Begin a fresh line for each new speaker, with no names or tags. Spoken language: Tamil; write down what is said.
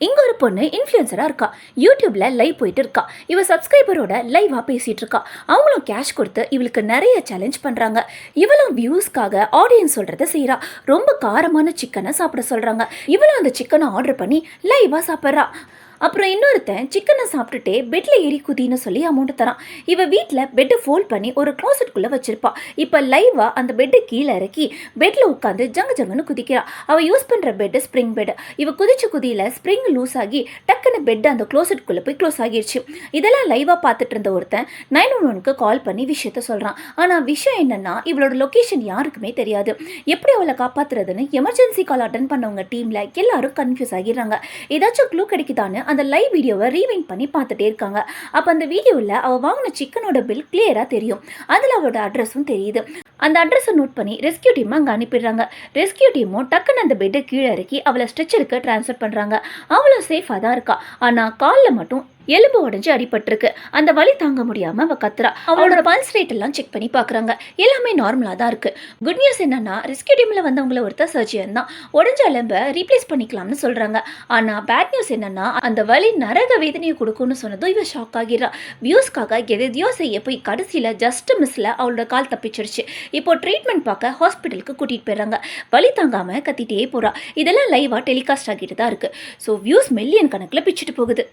இங்க ஒரு பொண்ணு இன்ஃப்ளூயன்சரா இருக்கா. யூடியூப்ல லைவ் போயிட்டு இருக்கா. இவ சப்ஸ்கிரைபரோட லைவா பேசிட்டு இருக்கா. அவங்களும் கேஷ் கொடுத்து இவளுக்கு நிறைய சேலஞ்ச் பண்றாங்க. இவளும் வியூஸ்க்காக ஆடியன்ஸ் சொல்றதை செய்யறா. ரொம்ப காரமான சிக்கனை சாப்பிட சொல்றாங்க. இவளும் அந்த சிக்கனை ஆர்டர் பண்ணி லைவா சாப்பிட்றா. அப்புறம் இன்னொருத்தன் சிக்கனை சாப்பிட்டுட்டே பெட்ல ஏறி குதின்னு சொல்லி அமௌண்ட் தரான். இவ வீட்டில் பெட்டை ஃபோல்ட் பண்ணி ஒரு க்ளாசெட்குள்ளே வச்சிருப்பா. இப்போ லைவா அந்த பெட்டை கீழே இறக்கி பெட்ல உட்காந்து ஜங்குன்னு குதிக்கிறா. அவள் யூஸ் பண்ணுற பெட்டு ஸ்ப்ரிங் பெட். இவ குதிச்சு குதியில ஸ்ப்ரிங் லூஸ் ஆகி டக்குன்னு பெட் அந்த க்ளோசெட்குள்ளே போய் க்ளோஸ் ஆகிடுச்சு. இதெல்லாம் லைவா பார்த்துட்டு இருந்த ஒருத்தன் 911க்கு கால் பண்ணி விஷயத்த சொல்றான். ஆனால் விஷயம் என்னன்னா இவளோட லொக்கேஷன் யாருக்குமே தெரியாது. எப்படி அவளை காப்பாத்துறதுன்னு எமர்ஜென்சி கால் அட்டன் பண்ணவங்க டீம்ல எல்லாரும் கன்ஃபியூஸ் ஆகிடுறாங்க. ஏதாச்சும் க்ளூ கிடைக்குதான்னு அந்த லைவ் வீடியோவை ரீவைண்ட் பண்ணி பார்த்துட்டே இருக்காங்க. அப்போ அந்த வீடியோவில் அவள் வாங்கின சிக்கனோட பில் கிளியராக தெரியும். அதில் அவளோட அட்ரஸும் தெரியுது. அந்த அட்ரஸை நோட் பண்ணி ரெஸ்கியூ டீம் அங்கே அனுப்பிடுறாங்க. ரெஸ்கியூ டீமும் டக்குன்னு அந்த பெட்டை கீழே இறக்கி அவளை ஸ்ட்ரெச்சருக்கு ட்ரான்ஸ்ஃபர் பண்ணுறாங்க. அவளும் சேஃபாக தான் இருக்கா. ஆனால் காலில் மட்டும் எலும்பு உடஞ்சி அடிபட்டிருக்கு. அந்த வலி தாங்க முடியாம அவ கத்துறா. அவளோட பல்ஸ் ரேட் எல்லாம் செக் பண்ணி பாக்குறாங்க. எல்லாமே நார்மலா தான் இருக்கு. குட் நியூஸ் என்னன்னா ரெஸ்கியூ டீம்ல வந்தவங்கள ஒருத்தர் சர்ஜியன் தான். உடஞ்ச எலும்பை ரீப்ளேஸ் பண்ணிக்கலாம்னு சொல்றாங்க. ஆனா பேட் நியூஸ் என்னன்னா அந்த வலி நரக வேதனையை கொடுக்கும்னு சொன்னதும் இவ ஷாக் ஆகிறா. வியூஸ்க்காக எதையோ செய்ய போய் கடைசியில ஜஸ்ட் மிஸ்ல அவளோட கால் தப்பிச்சிருச்சு. இப்போ ட்ரீட்மெண்ட் பார்க்க ஹாஸ்பிட்டலுக்கு கூட்டிட்டு போயிடுறாங்க. வலி தாங்காம கத்திட்டே போறா. இதெல்லாம் லைவா டெலிகாஸ்ட் ஆகிட்டு தான் இருக்கு. ஸோ வியூஸ் மில்லியன் கணக்கில் பிச்சுட்டு போகுது.